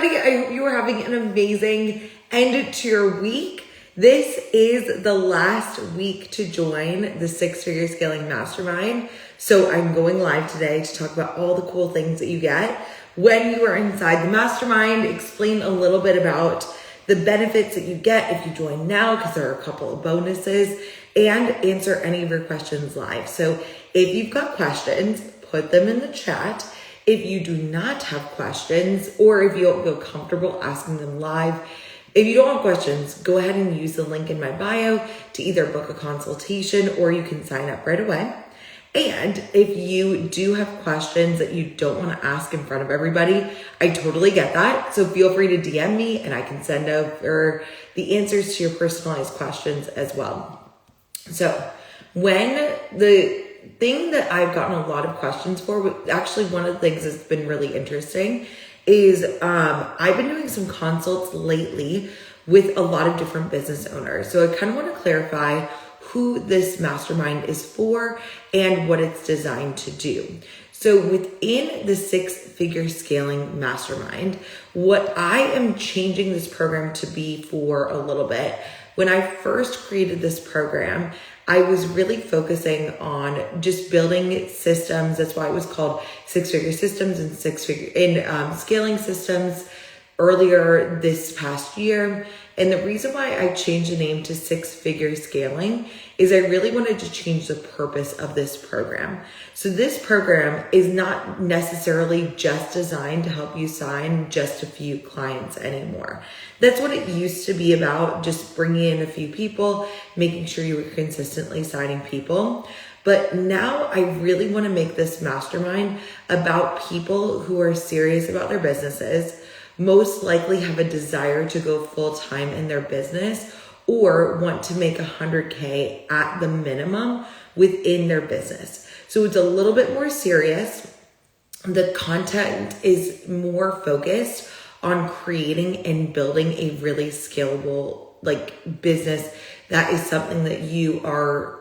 everybody. I hope you are having an amazing end to your week. This is the last week to join the Six-Figure Scaling Mastermind. So I'm going live today to talk about all the cool things that you get when you are inside the mastermind, explain a little bit about the benefits that you get if you join now, because there are a couple of bonuses, and answer any of your questions live. So if you've got questions, put them in the chat. If you do not have questions, or if you don't feel comfortable asking them live, if you don't have questions, go ahead and use the link in my bio to either book a consultation or you can sign up right away. And if you do have questions that you don't want to ask in front of everybody, I totally get that. So feel free to DM me and I can send over the answers to your personalized questions as well. So when the thing that I've gotten a lot of questions for, actually one of the things that's been really interesting is I've been doing some consults lately with a lot of different business owners. So I kind of want to clarify who this mastermind is for and what it's designed to do. So within the Six-Figure Scaling Mastermind, what I am changing this program to be for a little bit. When I first created this program, I was really focusing on just building systems. That's why it was called Six-Figure Systems and Scaling Systems earlier this past year. And the reason why I changed the name to Six-Figure Scaling is I really wanted to change the purpose of this program. So this program is not necessarily just designed to help you sign just a few clients anymore. That's what it used to be about, just bringing in a few people, making sure you were consistently signing people. But now I really want to make this mastermind about people who are serious about their businesses, most likely have a desire to go full-time in their business, or want to make 100K at the minimum within their business. So it's a little bit more serious. The content is more focused on creating and building a really scalable business that is something that you are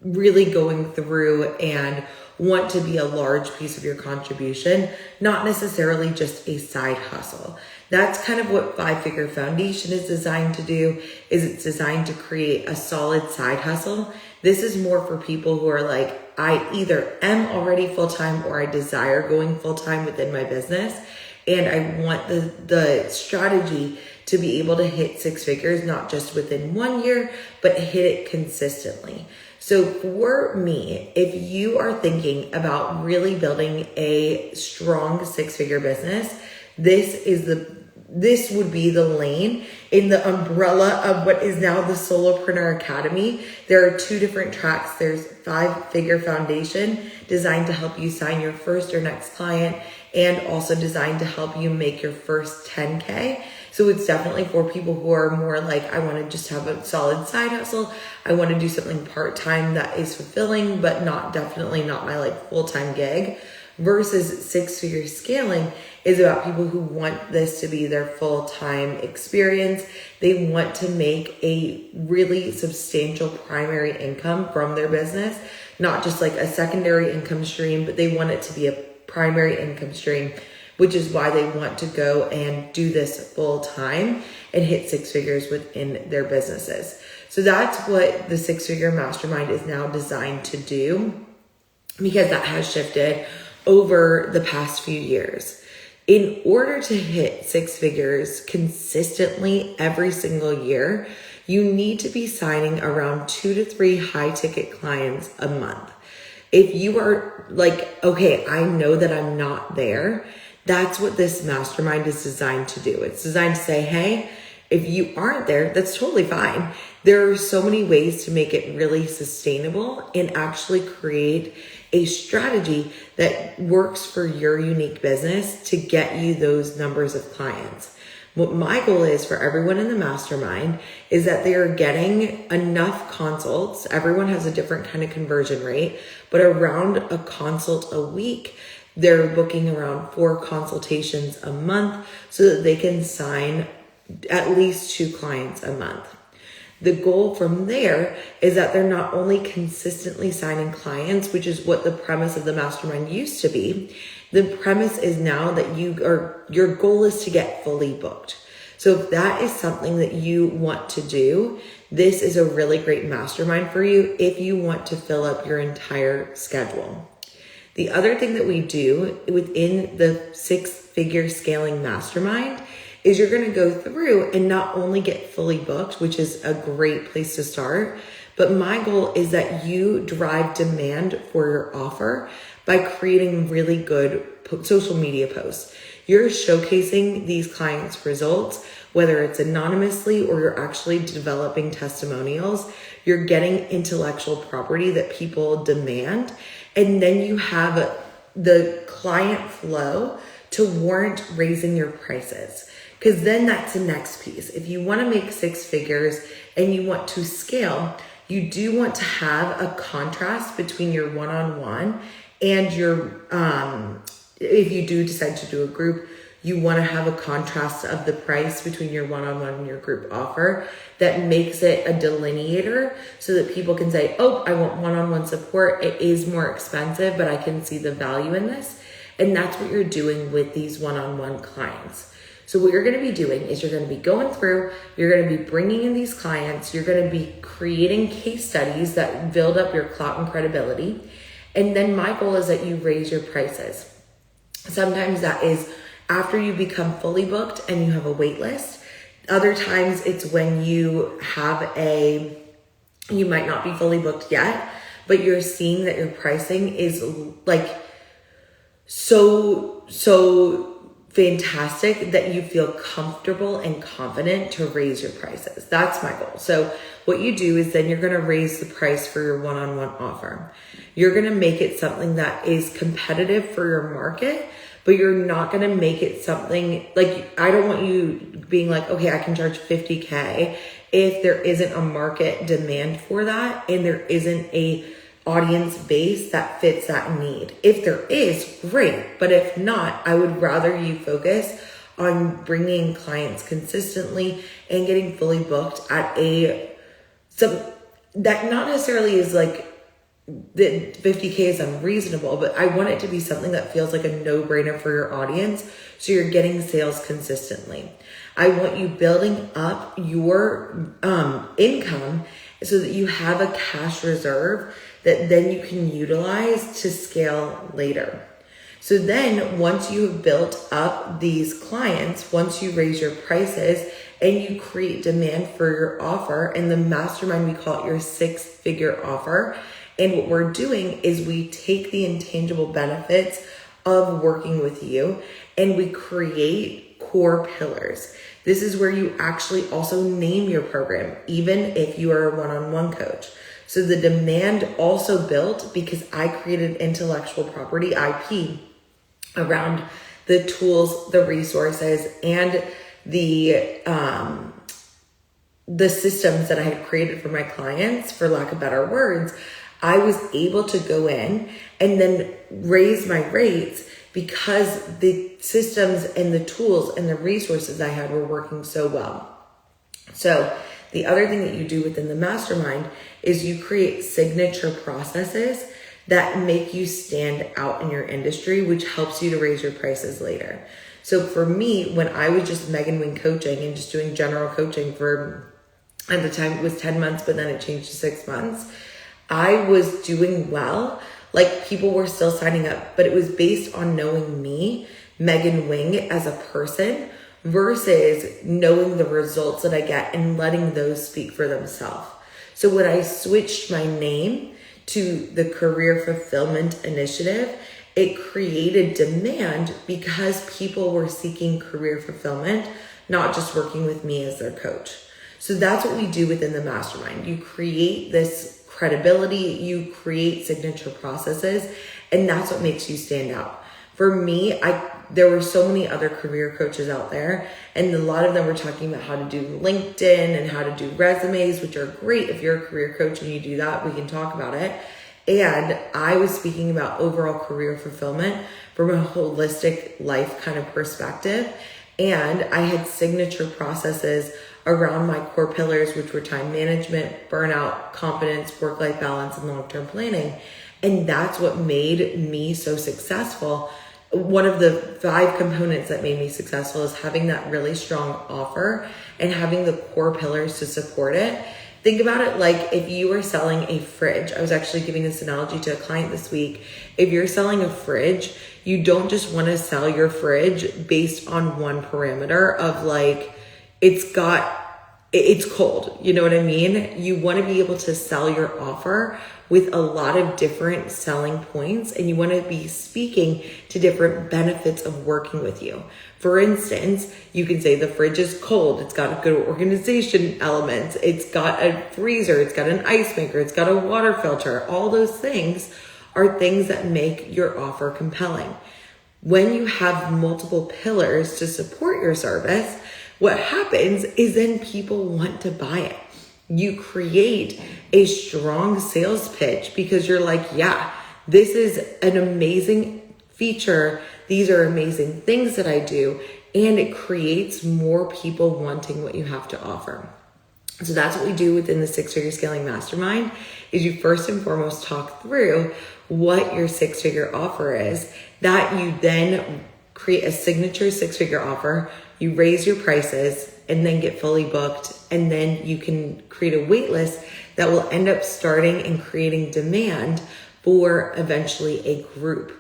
really going through and want to be a large piece of your contribution, not necessarily just a side hustle. That's kind of what Five-Figure Foundation is designed to do, is it's designed to create a solid side hustle. This is more for people who are like, I either am already full-time or I desire going full-time within my business. And I want the strategy to be able to hit six figures, not just within 1 year, but hit it consistently. So for me, if you are thinking about really building a strong six-figure business, this would be the lane in the umbrella of what is now the Solopreneur Academy. There are two different tracks. There's Five-Figure Foundation, designed to help you sign your first or next client, and also designed to help you make your first 10K. So it's definitely for people who are more like, I want to just have a solid side hustle. I want to do something part-time that is fulfilling, but definitely not my full-time gig. Versus Six-Figure Scaling is about people who want this to be their full-time experience. They want to make a really substantial primary income from their business, not just like a secondary income stream, but they want it to be a primary income stream, which is why they want to go and do this full time and hit six figures within their businesses. So that's what the Six-Figure Mastermind is now designed to do, because that has shifted over the past few years. In order to hit six figures consistently every single year, you need to be signing around 2 to 3 high ticket clients a month. If you are like, okay, I know that I'm not there, that's what this mastermind is designed to do. It's designed to say, hey, if you aren't there, that's totally fine. There are so many ways to make it really sustainable and actually create a strategy that works for your unique business to get you those numbers of clients. What my goal is for everyone in the mastermind is that they are getting enough consults. Everyone has a different kind of conversion rate, but around a consult a week, they're booking around 4 consultations a month so that they can sign at least 2 clients a month. The goal from there is that they're not only consistently signing clients, which is what the premise of the mastermind used to be. The premise is now that your goal is to get fully booked. So if that is something that you want to do, this is a really great mastermind for you if you want to fill up your entire schedule. The other thing that we do within the Six-Figure Scaling Mastermind is you're going to go through and not only get fully booked, which is a great place to start, but my goal is that you drive demand for your offer by creating really good social media posts. You're showcasing these clients' results, whether it's anonymously or you're actually developing testimonials. You're getting intellectual property that people demand, and then you have the client flow to warrant raising your prices. Because then that's the next piece. If you want to make six figures and you want to scale, you do want to have a contrast between your one-on-one and your, if you do decide to do a group, you want to have a contrast of the price between your one-on-one and your group offer that makes it a delineator so that people can say, oh, I want one-on-one support. It is more expensive, but I can see the value in this. And that's what you're doing with these one-on-one clients. So what you're going to be doing is you're going to be going through, you're going to be bringing in these clients, you're going to be creating case studies that build up your clout and credibility. And then my goal is that you raise your prices. Sometimes that is after you become fully booked and you have a wait list. Other times it's when you you might not be fully booked yet, but you're seeing that your pricing is like so fantastic that you feel comfortable and confident to raise your prices. That's my goal. So what you do is then you're going to raise the price for your one-on-one offer. You're going to make it something that is competitive for your market, but you're not going to make it something like, I don't want you being like, okay, I can charge $50K if there isn't a market demand for that and there isn't a audience base that fits that need. If there is, great. But if not, I would rather you focus on bringing clients consistently and getting fully booked at some that not necessarily is like the 50K is unreasonable, but I want it to be something that feels like a no-brainer for your audience. So you're getting sales consistently. I want you building up your income so that you have a cash reserve that then you can utilize to scale later. So then once you have built up these clients, once you raise your prices and you create demand for your offer, in the mastermind, we call it your six-figure offer. And what we're doing is we take the intangible benefits of working with you and we create core pillars. This is where you actually also name your program, even if you are a one-on-one coach. So the demand also built because I created intellectual property, IP, around the tools, the resources, and the systems that I had created for my clients, for lack of better words. I was able to go in and then raise my rates because the systems and the tools and the resources I had were working so well. So the other thing that you do within the mastermind is you create signature processes that make you stand out in your industry, which helps you to raise your prices later. So for me, when I was just Megan Wing coaching and just doing general coaching for, at the time it was 10 months, but then it changed to 6 months, I was doing well. Like people were still signing up, but it was based on knowing me, Megan Wing, as a person versus knowing the results that I get and letting those speak for themselves. So when I switched my name to the Career Fulfillment Initiative, it created demand because people were seeking career fulfillment, not just working with me as their coach. So that's what we do within the mastermind. You create this credibility, you create signature processes, and that's what makes you stand out. For me, there were so many other career coaches out there, and a lot of them were talking about how to do LinkedIn and how to do resumes, which are great. If you're a career coach and you do that, we can talk about it. And I was speaking about overall career fulfillment from a holistic life kind of perspective. And I had signature processes around my core pillars, which were time management, burnout, confidence, work-life balance, and long-term planning. And that's what made me so successful one of the 5 components that made me successful is having that really strong offer and having the core pillars to support it. Think about it like if you were selling a fridge. I was actually giving this analogy to a client this week. If you're selling a fridge, you don't just want to sell your fridge based on one parameter of like, it's cold. You know what I mean? You want to be able to sell your offer with a lot of different selling points, and you want to be speaking to different benefits of working with you. For instance, you can say the fridge is cold. It's got a good organization element. It's got a freezer. It's got an ice maker. It's got a water filter. All those things are things that make your offer compelling. When you have multiple pillars to support your service, what happens is then people want to buy it. You create a strong sales pitch because you're like, yeah, this is an amazing feature. These are amazing things that I do. And it creates more people wanting what you have to offer. So that's what we do within the Six-Figure Scaling Mastermind is you first and foremost talk through what your 6-figure offer is, that you then create a signature 6-figure offer, you raise your prices and then get fully booked. And then you can create a wait list that will end up starting and creating demand for eventually a group.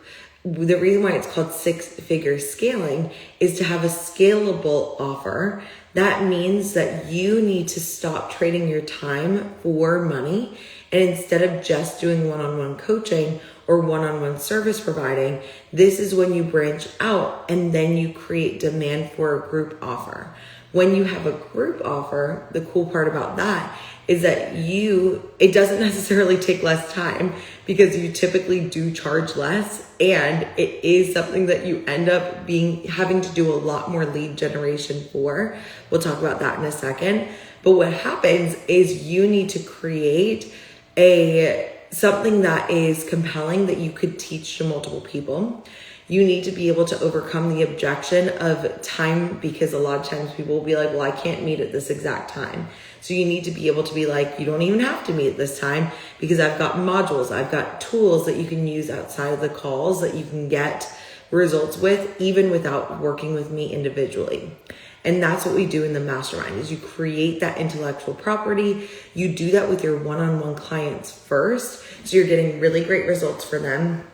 The reason why it's called 6-figure scaling is to have a scalable offer. That means that you need to stop trading your time for money. And instead of just doing one-on-one coaching or one-on-one service providing, this is when you branch out and then you create demand for a group offer. When you have a group offer, the cool part about that is that it doesn't necessarily take less time because you typically do charge less, and it is something that you end up having to do a lot more lead generation for. We'll talk about that in a second. But what happens is you need to create something that is compelling that you could teach to multiple people. You need to be able to overcome the objection of time, because a lot of times people will be like, well, I can't meet at this exact time. So you need to be able to be like, you don't even have to meet at this time because I've got modules, I've got tools that you can use outside of the calls that you can get results with, even without working with me individually. And that's what we do in the mastermind is you create that intellectual property. You do that with your one-on-one clients first. So you're getting really great results for them.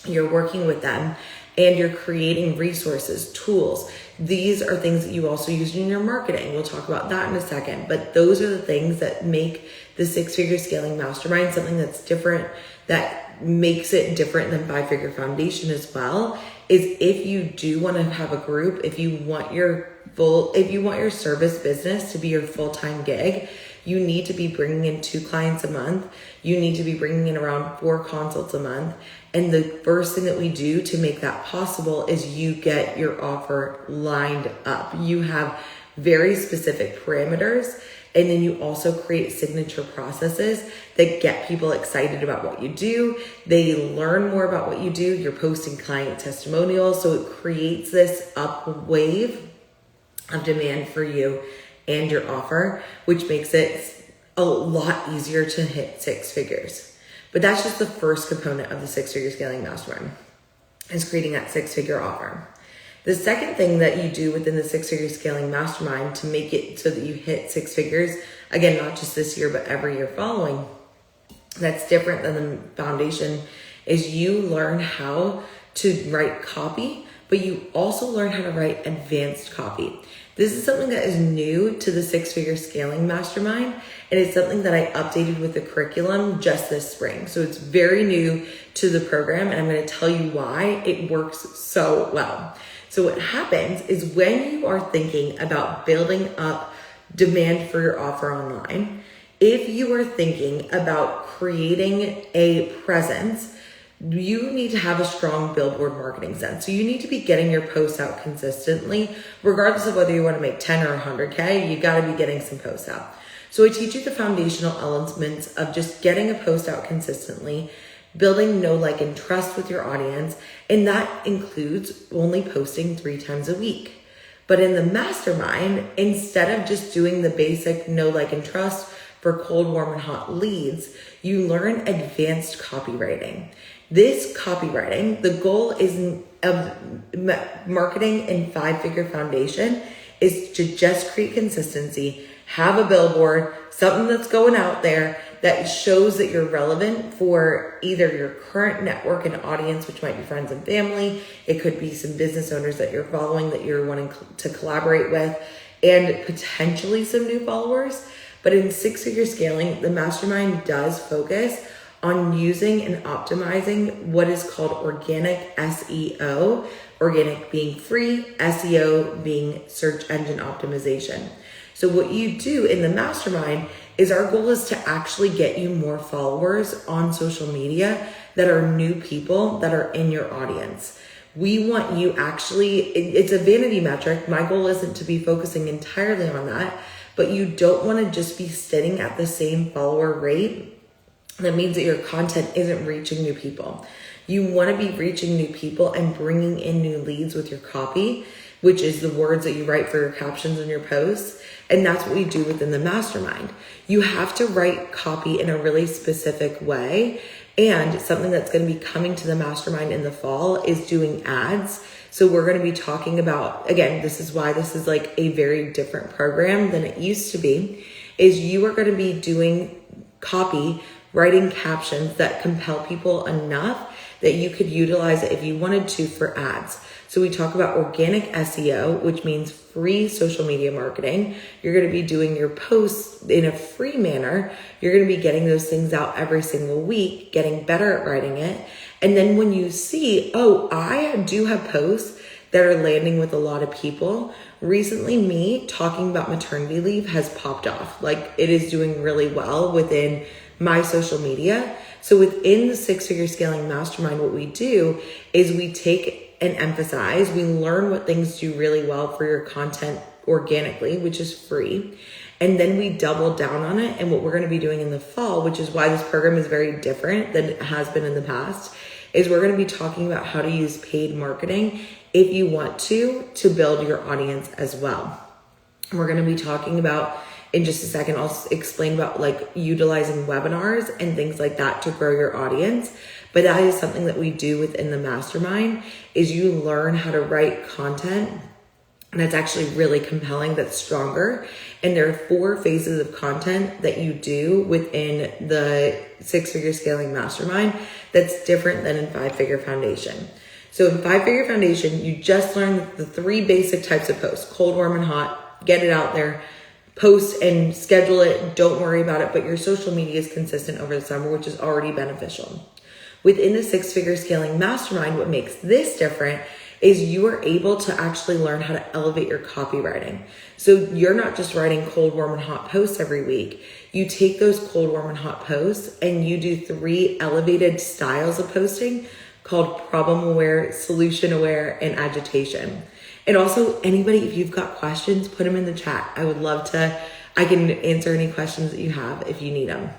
You're working with them and you're creating resources, tools. These are things that you also use in your marketing. We'll talk about that in a second, but those are the things that make the 6-figure scaling mastermind something that's different, that makes it different than 5-figure foundation as well, is if you do want to have a group, if you want your service business to be your full-time gig, you need to be bringing in 2 clients a month. You need to be bringing in around 4 consults a month. And the first thing that we do to make that possible is you get your offer lined up. You have very specific parameters. And then you also create signature processes that get people excited about what you do. They learn more about what you do. You're posting client testimonials. So it creates this up wave of demand for you and your offer, which makes it a lot easier to hit 6 figures. But that's just the first component of the 6-figure scaling mastermind, is creating that 6-figure offer. The second thing that you do within the 6-figure scaling mastermind to make it so that you hit 6 figures, again, not just this year, but every year following, that's different than the foundation, is you learn how to write copy, but you also learn how to write advanced copy. This is something that is new to the 6-figure scaling mastermind, and it's something that I updated with the curriculum just this spring. So it's very new to the program, and I'm going to tell you why it works so well. So what happens is when you are thinking about building up demand for your offer online, if you are thinking about creating a presence, you need to have a strong billboard marketing sense. So you need to be getting your posts out consistently, regardless of whether you want to make 10 or 100K, you got to be getting some posts out. So I teach you the foundational elements of just getting a post out consistently, building know, like, and trust with your audience. And that includes only posting 3 times a week. But in the mastermind, instead of just doing the basic know, like, and trust for cold, warm, and hot leads, you learn advanced copywriting. This copywriting, the goal isn't of marketing in 5-figure foundation is to just create consistency, have a billboard, something that's going out there that shows that you're relevant for either your current network and audience, which might be friends and family. It could be some business owners that you're following that you're wanting to collaborate with, and potentially some new followers. But in 6-figure scaling, the mastermind does focus on using and optimizing what is called organic SEO, organic being free, SEO being search engine optimization. So what you do in the mastermind is our goal is to actually get you more followers on social media that are new people that are in your audience. We want you it's a vanity metric. My goal isn't to be focusing entirely on that, but you don't want to just be sitting at the same follower rate. That means that your content isn't reaching new people. You want to be reaching new people and bringing in new leads with your copy, which is the words that you write for your captions and your posts. And that's what we do within the mastermind. You have to write copy in a really specific way. And something that's going to be coming to the mastermind in the fall is doing ads. So we're going to be talking about, again, this is why this is like a very different program than it used to be, is you are going to be doing copy, writing captions that compel people enough that you could utilize it if you wanted to for ads. So we talk about organic SEO, which means free social media marketing. You're going to be doing your posts in a free manner. You're going to be getting those things out every single week, getting better at writing it. And then when you see, oh, I do have posts that are landing with a lot of people. Recently, me talking about maternity leave has popped off. Like, it is doing really well within my social media. So within the 6-figure scaling mastermind, what we do is we take and emphasize, we learn what things do really well for your content organically, which is free. And then we double down on it. And what we're going to be doing in the fall, which is why this program is very different than it has been in the past, is we're going to be talking about how to use paid marketing if you want to build your audience as well. And we're going to be talking about, in just a second, I'll explain about like utilizing webinars and things like that to grow your audience. But that is something that we do within the mastermind, is you learn how to write content that's actually really compelling, that's stronger. And there are 4 phases of content that you do within the 6-figure scaling mastermind that's different than in 5-figure foundation. So in 5-figure foundation, you just learn the 3 basic types of posts: cold, warm, and hot. Get it out there. Post and schedule it. Don't worry about it. But your social media is consistent over the summer, which is already beneficial. Within the 6-figure scaling mastermind, what makes this different is you are able to actually learn how to elevate your copywriting. So you're not just writing cold, warm, and hot posts every week. You take those cold, warm, and hot posts and you do 3 elevated styles of posting called problem aware, solution aware, and agitation. And also, anybody, if you've got questions, put them in the chat. I would love to, I can answer any questions that you have if you need them.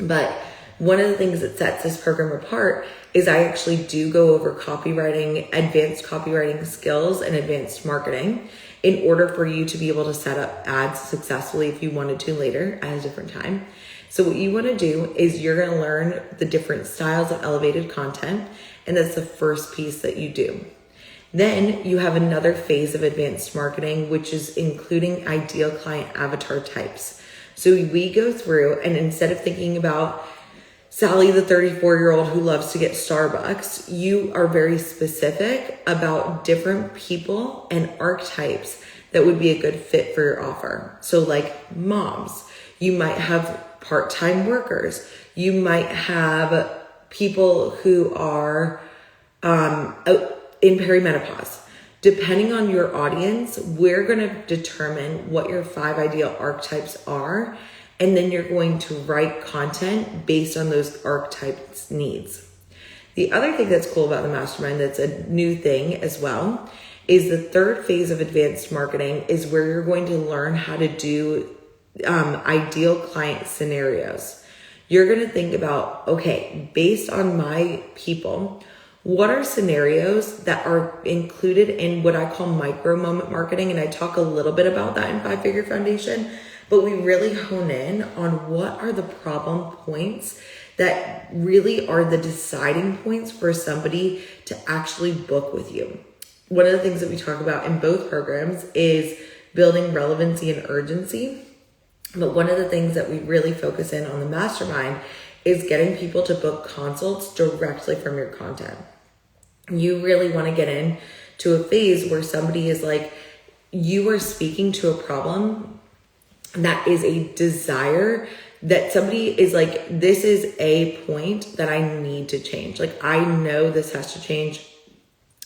But one of the things that sets this program apart is I actually do go over copywriting, advanced copywriting skills and advanced marketing in order for you to be able to set up ads successfully if you wanted to later at a different time. So what you want to do is you're going to learn the different styles of elevated content, and that's the first piece that you do. Then you have another phase of advanced marketing, which is including ideal client avatar types. So we go through, and instead of thinking about Sally, the 34-year-old who loves to get Starbucks, you are very specific about different people and archetypes that would be a good fit for your offer. So like moms, you might have part-time workers. You might have people who are in perimenopause. Depending on your audience, we're going to determine what your 5 ideal archetypes are. And then you're going to write content based on those archetypes' needs. The other thing that's cool about the mastermind, that's a new thing as well, is the 3rd phase of advanced marketing is where you're going to learn how to do ideal client scenarios. You're going to think about, okay, based on my people, what are scenarios that are included in what I call micro moment marketing? And I talk a little bit about that in 5-figure foundation. But we really hone in on what are the problem points that really are the deciding points for somebody to actually book with you. One of the things that we talk about in both programs is building relevancy and urgency. But one of the things that we really focus in on the mastermind is getting people to book consults directly from your content. You really want to get into a phase where somebody is like, you are speaking to a problem that is a desire that somebody is like, this is a point that I need to change. Like, I know this has to change.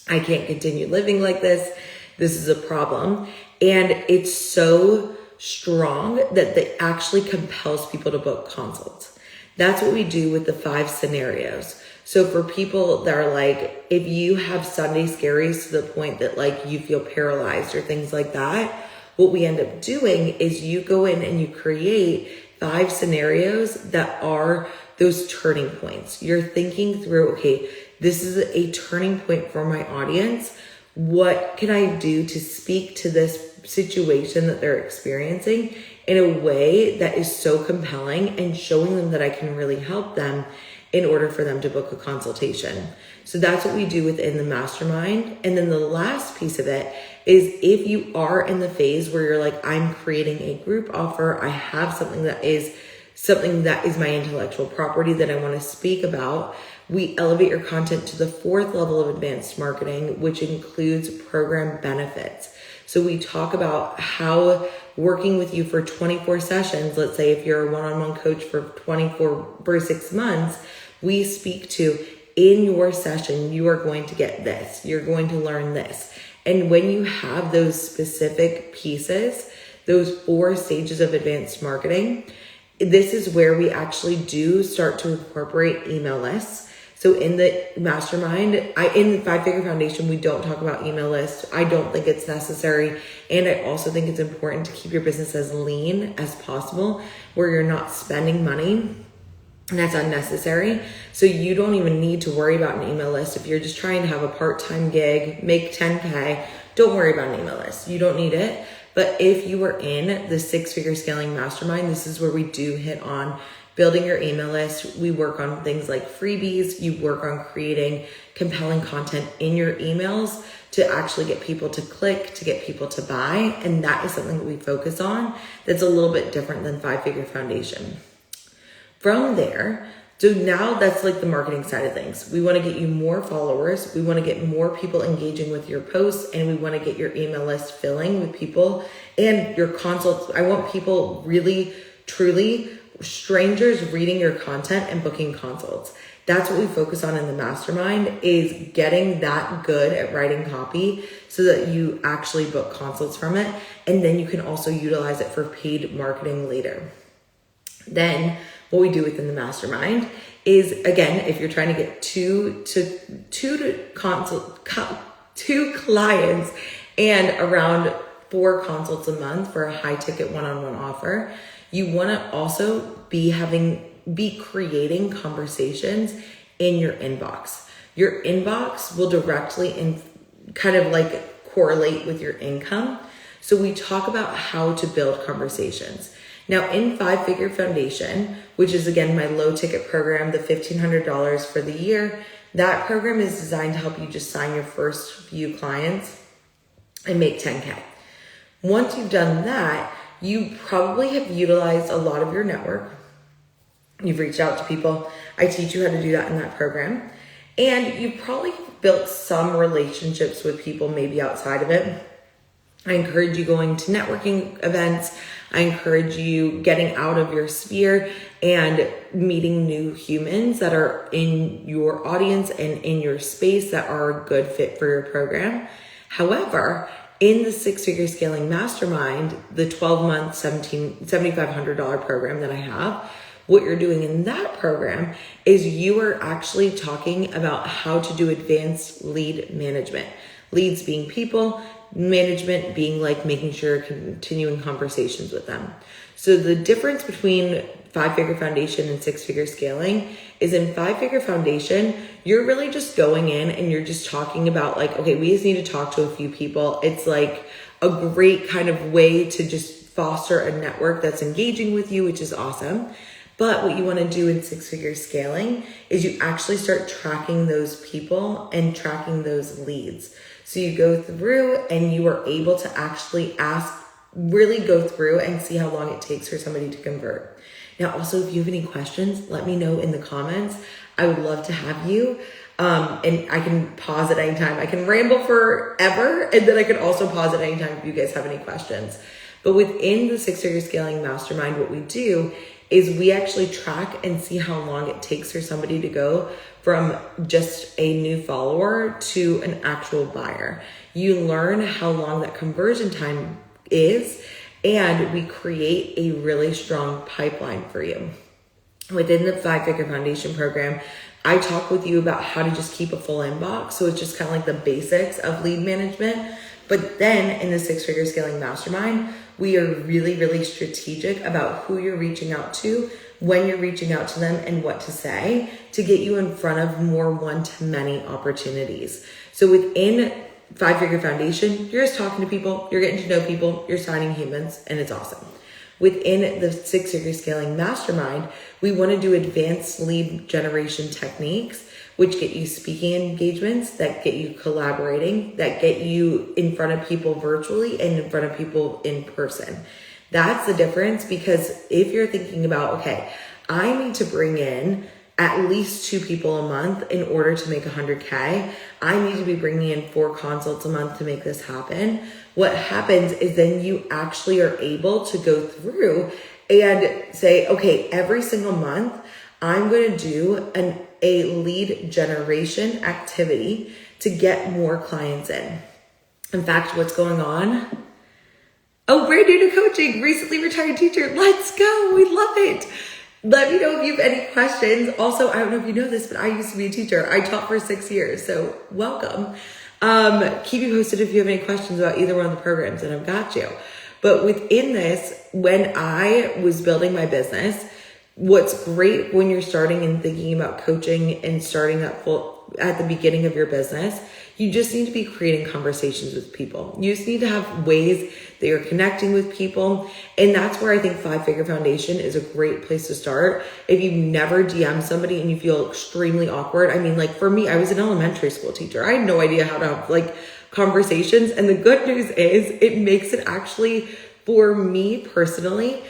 I can't continue living like this. This is a problem. And it's so strong that it actually compels people to book consults. That's what we do with the 5 scenarios. So for people that are like, if you have Sunday scaries to the point that like you feel paralyzed or things like that, what we end up doing is you go in and you create 5 scenarios that are those turning points. You're thinking through, okay, this is a turning point for my audience. What can I do to speak to this situation that they're experiencing in a way that is so compelling and showing them that I can really help them in order for them to book a consultation. So that's what we do within the mastermind. And then the last piece of it is if you are in the phase where you're like, I'm creating a group offer, I have something that is my intellectual property that I want to speak about, we elevate your content to the 4th level of advanced marketing, which includes program benefits. So we talk about how working with you for 24 sessions, let's say if you're a one-on-one coach for 6 months, we speak to, in your session, you are going to get this, you're going to learn this. And when you have those specific pieces, those 4 stages of advanced marketing, this is where we actually do start to incorporate email lists. So in the mastermind, in the 5-Figure Foundation, we don't talk about email lists. I don't think it's necessary. And I also think it's important to keep your business as lean as possible, where you're not spending money and that's unnecessary. So you don't even need to worry about an email list. If you're just trying to have a part-time gig, make 10K, don't worry about an email list. You don't need it. But if you are in the 6-Figure Scaling Mastermind, this is where we do hit on building your email list. We work on things like freebies. You work on creating compelling content in your emails to actually get people to click, to get people to buy. And that is something that we focus on that's a little bit different than 5-Figure Foundation. From there, so now that's like the marketing side of things. We want to get you more followers. We want to get more people engaging with your posts, and we want to get your email list filling with people and your consults. I want people really, truly, strangers reading your content and booking consults. That's what we focus on in the mastermind, is getting that good at writing copy so that you actually book consults from it. And then you can also utilize it for paid marketing later. Then what we do within the mastermind is, again, if you're trying to get two clients and around 4 consults a month for a high ticket one-on-one offer, you want to also be creating conversations in your inbox. Your inbox will directly kind of like correlate with your income. So we talk about how to build conversations. Now in 5-Figure Foundation, which is again my low ticket program, the $1,500 for the year, that program is designed to help you just sign your first few clients and make 10K. Once you've done that, you probably have utilized a lot of your network. You've reached out to people. I teach you how to do that in that program. And you probably built some relationships with people maybe outside of it. I encourage you going to networking events. I encourage you getting out of your sphere and meeting new humans that are in your audience and in your space that are a good fit for your program. However, in the 6-Figure Scaling Mastermind, the 12-month $7,500 program that I have, what you're doing in that program is you are actually talking about how to do advanced lead management. Leads being people, management being like making sure you're continuing conversations with them. So the difference between 5-Figure Foundation and 6-Figure Scaling is in 5-Figure Foundation, you're really just going in and you're just talking about like, okay, we just need to talk to a few people. It's like a great kind of way to just foster a network that's engaging with you, which is awesome. But what you want to do in six-figure scaling is you actually start tracking those people and tracking those leads. So you go through and you are able to actually really go through and see how long it takes for somebody to convert. Now, also, if you have any questions, let me know in the comments. I would love to have you. And I can pause at any time. I can ramble forever, and then I can also pause at any time if you guys have any questions. But within the Six-Figure Scaling Mastermind, what we do is we actually track and see how long it takes for somebody to go from just a new follower to an actual buyer. You learn how long that conversion time is, and we create a really strong pipeline for you. Within the 5-Figure Foundation program, I talk with you about how to just keep a full inbox. So it's just kind of like the basics of lead management. But then in the Six-Figure Scaling Mastermind, we are really, really strategic about who you're reaching out to, when you're reaching out to them, and what to say to get you in front of more one-to-many opportunities. So within 5-Figure Foundation, you're just talking to people, you're getting to know people, you're signing humans, and it's awesome. Within the Six-Figure Scaling Mastermind, we want to do advanced lead generation techniques, which get you speaking engagements, that get you collaborating, that get you in front of people virtually and in front of people in person. That's the difference, because if you're thinking about, okay, I need to bring in at least 2 people a month in order to make 100K. I need to be bringing in 4 consults a month to make this happen. What happens is then you actually are able to go through and say, okay, every single month, I'm going to do a lead generation activity to get more clients in. In fact, what's going on? Oh, brand new to coaching, recently retired teacher. Let's go. We love it. Let me know if you have any questions. Also, I don't know if you know this, but I used to be a teacher. I taught for 6 years, so welcome. Keep you posted if you have any questions about either one of the programs, and I've got you. But within this, when I was building my business, what's great when you're starting and thinking about coaching and starting at the beginning of your business, you just need to be creating conversations with people. You just need to have ways that you're connecting with people. And that's where I think 5-Figure Foundation is a great place to start. If you've never DM'd somebody and you feel extremely awkward, I mean, like for me, I was an elementary school teacher. I had no idea how to have conversations. And the good news is it makes it actually, for me personally,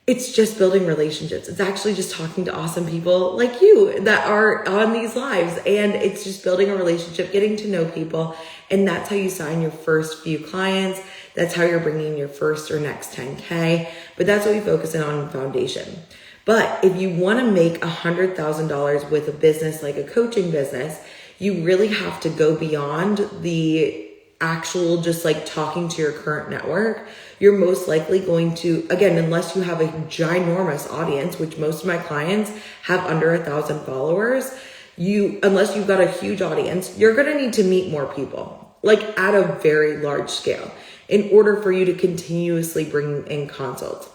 it's just building relationships. It's actually just talking to awesome people like you that are on these lives. And it's just building a relationship, getting to know people. And that's how you sign your first few clients. That's how you're bringing your first or next 10K. But that's what we focus on foundation. But if you want to make $100,000 with a business like a coaching business, you really have to go beyond the actual just talking to your current network. You're most likely going to, again, unless you have a ginormous audience, which most of my clients have under 1,000 followers, unless you've got a huge audience, you're going to need to meet more people, at a very large scale, in order for you to continuously bring in consults.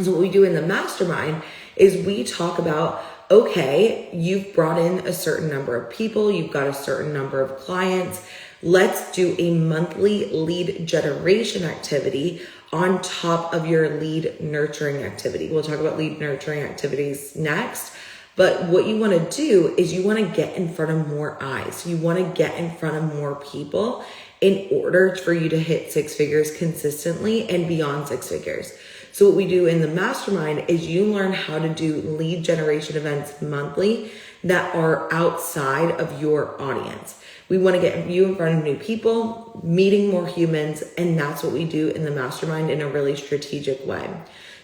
So what we do in the mastermind is we talk about, okay, you've brought in a certain number of people, you've got a certain number of clients. Let's do a monthly lead generation activity on top of your lead nurturing activity. We'll talk about lead nurturing activities next. But what you want to do is you want to get in front of more eyes. You want to get in front of more people in order for you to hit 6 figures consistently and beyond 6 figures. So what we do in the mastermind is you learn how to do lead generation events monthly that are outside of your audience. We want to get you in front of new people, meeting more humans, and that's what we do in the mastermind in a really strategic way.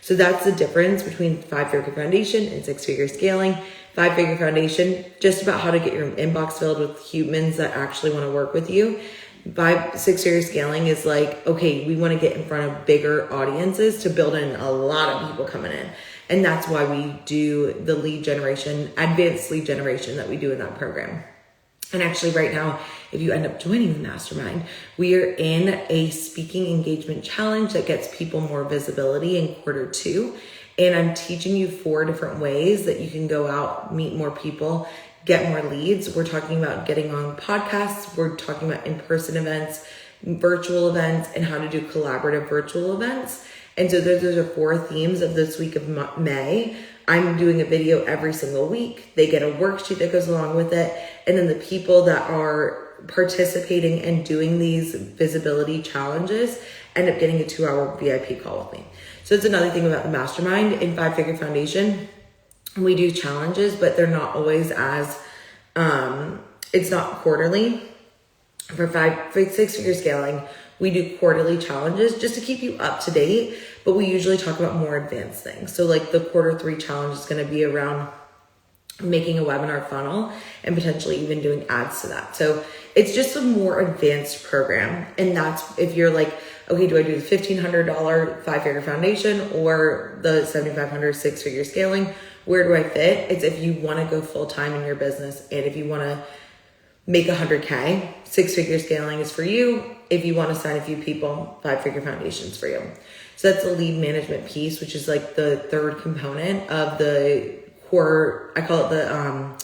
So that's the difference between 5-Figure Foundation and 6-Figure Scaling. 5-Figure Foundation, just about how to get your inbox filled with humans that actually want to work with you. 6-Figure Scaling is okay, we want to get in front of bigger audiences to build in a lot of people coming in. And that's why we do the lead generation, advanced lead generation that we do in that program. And actually right now, if you end up joining the mastermind, we are in a speaking engagement challenge that gets people more visibility in Q2. And I'm teaching you 4 different ways that you can go out, meet more people, get more leads. We're talking about getting on podcasts. We're talking about in-person events, virtual events, and how to do collaborative virtual events. And so those are 4 themes of this week of May. I'm doing a video every single week. They get a worksheet that goes along with it. And then the people that are participating and doing these visibility challenges end up getting a 2-hour VIP call with me. So it's another thing about the mastermind. In 5-Figure Foundation, we do challenges, but they're not always as, it's not quarterly. For 6-Figure Scaling, we do quarterly challenges just to keep you up to date, but we usually talk about more advanced things. So like the Q3 challenge is going to be around making a webinar funnel and potentially even doing ads to that. So it's just a more advanced program. And that's if you're like, okay, do I do the $1,500 5-Figure Foundation or the $7,500 6-Figure Scaling? Where do I fit? It's if you want to go full time in your business and if you want to make 100K, 6-Figure Scaling is for you. If you want to sign a few people, 5-Figure Foundation's for you. So that's the lead management piece, which is like the third component of the core, I call it the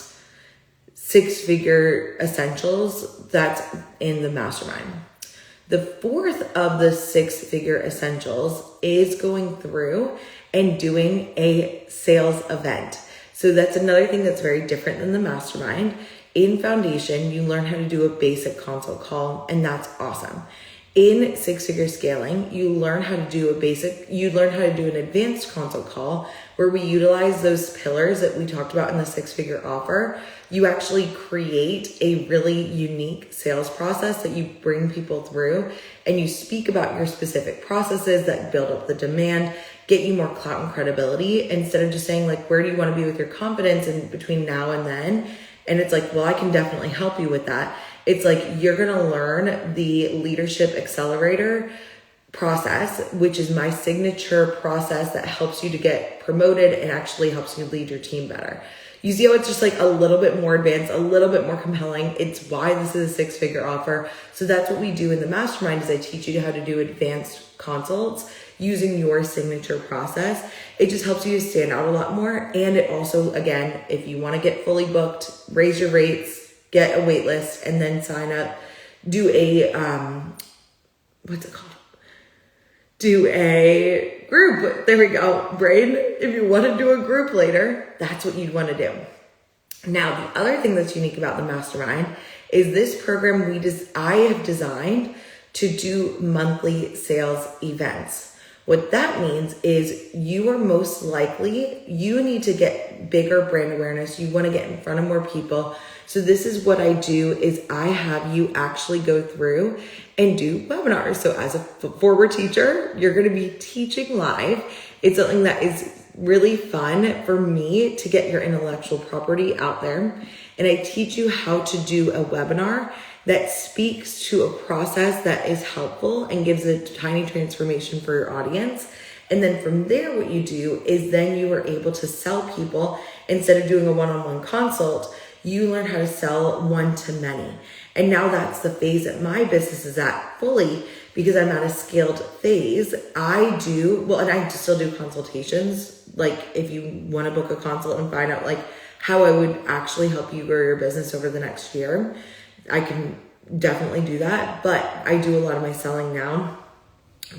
6-Figure Essentials that's in the mastermind. The fourth of the 6-Figure Essentials is going through and doing a sales event. So that's another thing that's very different than the mastermind. In Foundation, you learn how to do a basic consult call, and that's awesome. In 6-Figure Scaling, you learn how to do an advanced consult call where we utilize those pillars that we talked about in the 6-Figure offer. You actually create a really unique sales process that you bring people through, and you speak about your specific processes that build up the demand, get you more clout and credibility, instead of just saying like, where do you want to be with your confidence in between now and then? And it's like, well, I can definitely help you with that. It's like, you're going to learn the Leadership Accelerator process, which is my signature process that helps you to get promoted and actually helps you lead your team better. You see how it's just like a little bit more advanced, a little bit more compelling. It's why this is a 6-Figure offer. So that's what we do in the mastermind is I teach you how to do advanced consults using your signature process. It just helps you to stand out a lot more. And it also, again, if you want to get fully booked, raise your rates, get a wait list, and then sign up, do a, what's it called? Do a group. There we go, brain. If you want to do a group later, that's what you'd want to do. Now, the other thing that's unique about the mastermind is this program I have designed to do monthly sales events. What that means is you are most likely, you need to get bigger brand awareness. You want to get in front of more people. So this is what I do is I have you actually go through and do webinars. So as a forward teacher, you're going to be teaching live. It's something that is really fun for me to get your intellectual property out there. And I teach you how to do a webinar that speaks to a process that is helpful and gives a tiny transformation for your audience. And then from there, what you do is then you are able to sell people. Instead of doing a one-on-one consult, you learn how to sell one-to-many. And now that's the phase that my business is at fully because I'm at a scaled phase. I still do consultations. Like if you want to book a consult and find out like how I would actually help you grow your business over the next year, I can definitely do that, but I do a lot of my selling now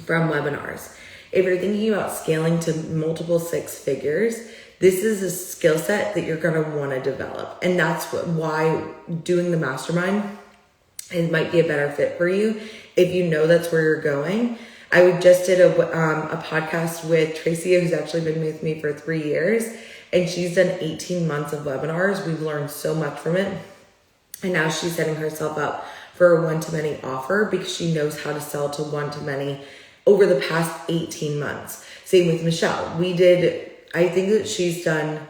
from webinars. If you're thinking about scaling to multiple 6 figures, this is a skill set that you're going to want to develop. And that's why doing the mastermind, it might be a better fit for you if you know that's where you're going. I just did a podcast with Tracy, who's actually been with me for 3 years, and she's done 18 months of webinars. We've learned so much from it. And now she's setting herself up for a one-to-many offer because she knows how to sell to one-to-many over the past 18 months. Same with Michelle. I think that she's done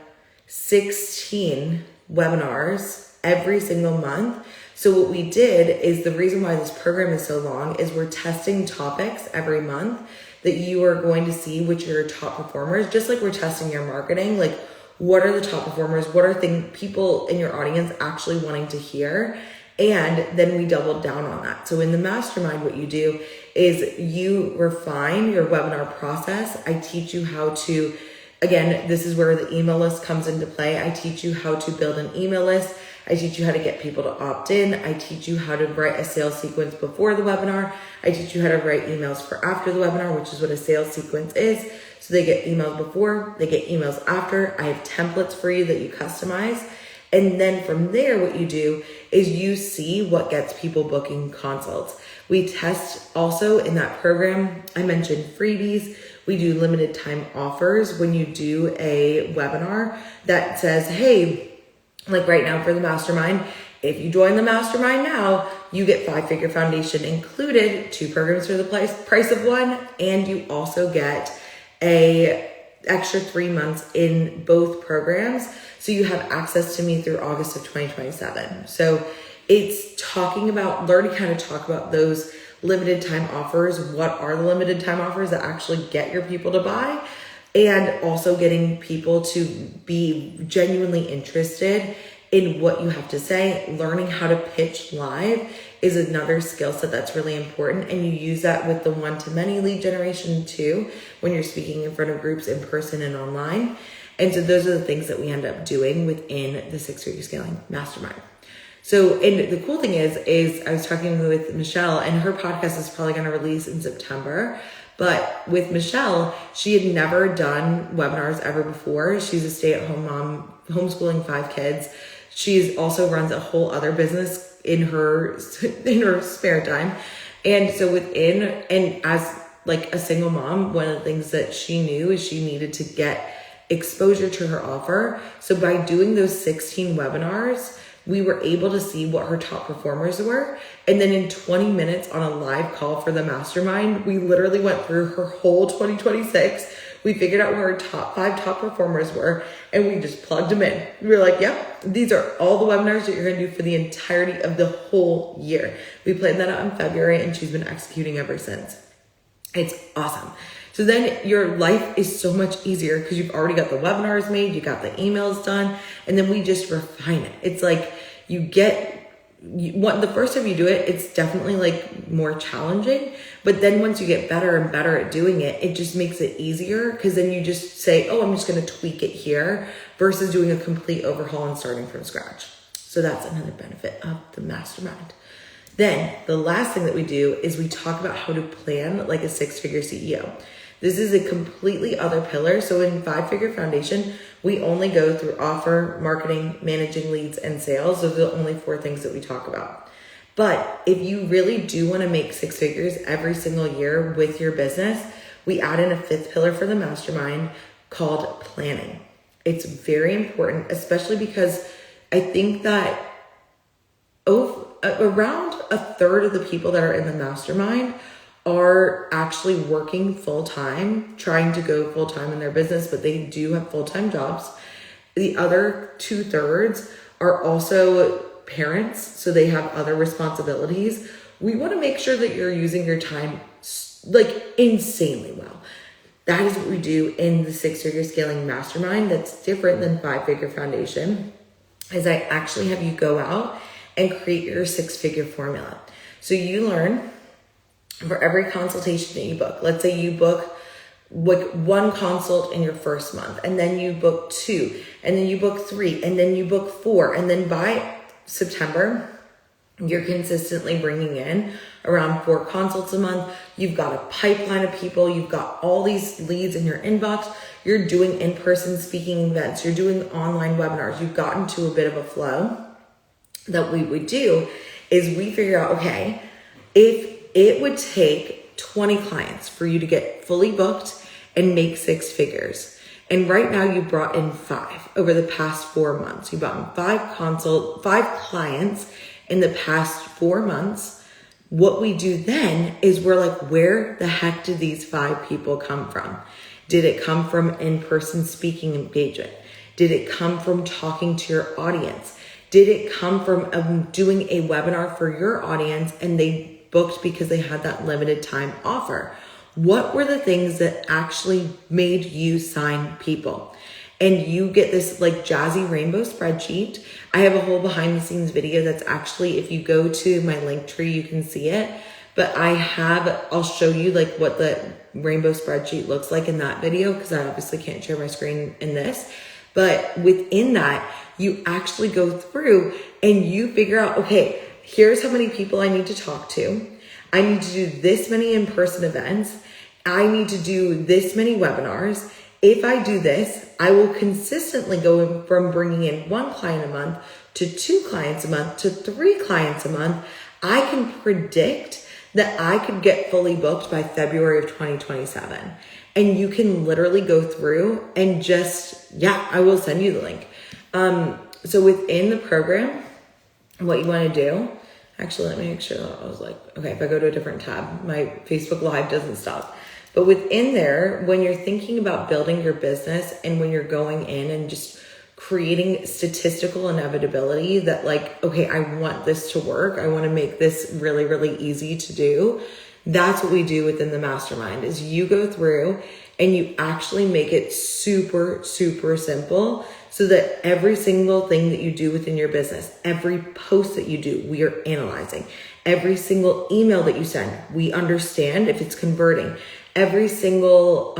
16 webinars every single month. So what we did is the reason why this program is so long is we're testing topics every month that you are going to see which are your top performers, just like we're testing your marketing. Like, what are the top performers? What are people in your audience actually wanting to hear? And then we doubled down on that. So in the mastermind, what you do is you refine your webinar process. I teach you how to, again, this is where the email list comes into play. I teach you how to build an email list, I teach you how to get people to opt in. I teach you how to write a sales sequence before the webinar. I teach you how to write emails for after the webinar, which is what a sales sequence is. So they get emails before, they get emails after. I have templates for you that you customize. And then from there, what you do is you see what gets people booking consults. We test also in that program. I mentioned freebies. We do limited time offers when you do a webinar that says, hey, like right now for the mastermind, if you join the mastermind now, you get 5-Figure Foundation included, 2 programs for the price of 1, and you also get a extra 3 months in both programs. So you have access to me through August of 2027. So it's talking about learning how to talk about those limited time offers. What are the limited time offers that actually get your people to buy? And also getting people to be genuinely interested in what you have to say. Learning how to pitch live is another skill set that's really important. And you use that with the one-to-many lead generation too, when you're speaking in front of groups in person and online. And so those are the things that we end up doing within the Six-Figure Scaling Mastermind. So, and the cool thing is I was talking with Michelle, and her podcast is probably going to release in September. But with Michelle, she had never done webinars ever before. She's a stay-at-home mom, homeschooling 5 kids. She also runs a whole other business in her spare time. And so as like a single mom, one of the things that she knew is she needed to get exposure to her offer. So by doing those 16 webinars, we were able to see what her top performers were. And then in 20 minutes on a live call for the mastermind, we literally went through her whole 2026. We figured out where her 5 top performers were, and we just plugged them in. We were like, yep, these are all the webinars that you're going to do for the entirety of the whole year. We planned that out in February, and she's been executing ever since. It's awesome. So then your life is so much easier because you've already got the webinars made, you got the emails done, and then we just refine it. It's like the first time you do it, it's definitely like more challenging. But then once you get better and better at doing it, it just makes it easier because then you just say, oh, I'm just going to tweak it here versus doing a complete overhaul and starting from scratch. So that's another benefit of the mastermind. Then the last thing that we do is we talk about how to plan like a 6-figure CEO. This is a completely other pillar. So in 5-Figure Foundation, we only go through offer, marketing, managing leads, and sales. Those are the only 4 things that we talk about. But if you really do want to make 6 figures every single year with your business, we add in a 5th pillar for the mastermind called planning. It's very important, especially because I think that around a third of the people that are in the mastermind are actually working full-time, trying to go full-time in their business, but they do have full-time jobs. The other 2/3 are also parents, so they have other responsibilities. We want to make sure that you're using your time like insanely well. That is what we do in the 6-Figure Scaling Mastermind. That's different than 5-Figure Foundation, is I actually have you go out and create your 6-figure formula. So you learn for every consultation that you book. Let's say you book like 1 consult in your first month, and then you book 2, and then you book 3, and then you book 4, and then by September, you're consistently bringing in around 4 consults a month. You've got a pipeline of people. You've got all these leads in your inbox. You're doing in-person speaking events. You're doing online webinars. You've gotten to a bit of a flow. That we would do is we figure out, okay, if it would take 20 clients for you to get fully booked and make 6 figures. And right now you brought in 5 over the past 4 months. You brought in 5 clients in the past 4 months. What we do then is we're like, where the heck did these 5 people come from? Did it come from in-person speaking engagement? Did it come from talking to your audience? Did it come from doing a webinar for your audience and they booked because they had that limited time offer? What were the things that actually made you sign people? And you get this like jazzy rainbow spreadsheet. I have a whole behind the scenes video that's actually, if you go to my link tree, you can see it. But I'll show you like what the rainbow spreadsheet looks like in that video, because I obviously can't share my screen in this. But within that, you actually go through and you figure out, okay, here's how many people I need to talk to. I need to do this many in-person events. I need to do this many webinars. If I do this, I will consistently go from bringing in 1 client a month to 2 clients a month to 3 clients a month. I can predict that I could get fully booked by February of 2027. And you can literally go through and just, I will send you the link. So within the program, what you want to do, actually, let me make sure that I was like, okay, if I go to a different tab, my Facebook Live doesn't stop. But within there, when you're thinking about building your business and when you're going in and just creating statistical inevitability that like, okay, I want this to work. I want to make this really, really easy to do. That's what we do within the mastermind is you go through and you actually make it super, super simple so that every single thing that you do within your business, every post that you do, we are analyzing. Every single email that you send, we understand if it's converting. Every single,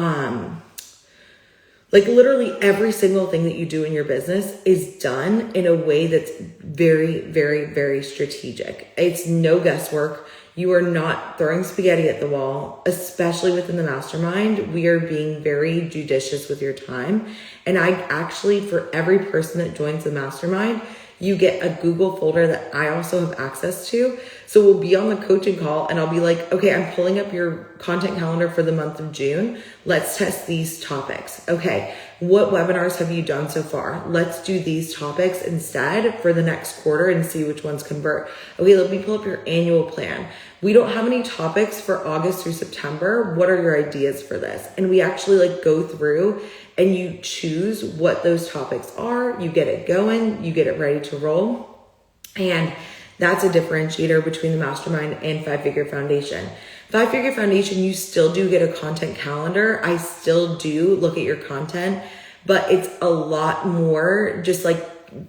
literally every single thing that you do in your business is done in a way that's very, very, very strategic. It's no guesswork. You are not throwing spaghetti at the wall, especially within the mastermind. We are being very judicious with your time. And I actually, for every person that joins the mastermind, you get a Google folder that I also have access to. So we'll be on the coaching call and I'll be like, okay, I'm pulling up your content calendar for the month of June. Let's test these topics. Okay, what webinars have you done so far? Let's do these topics instead for the next quarter and see which ones convert. Okay, let me pull up your annual plan. We don't have any topics for August through September. What are your ideas for this? And we actually go through and you choose what those topics are. You get it going, you get it ready to roll. And that's a differentiator between the mastermind and 5-Figure Foundation. 5-Figure Foundation, you still do get a content calendar. I still do look at your content, but it's a lot more just like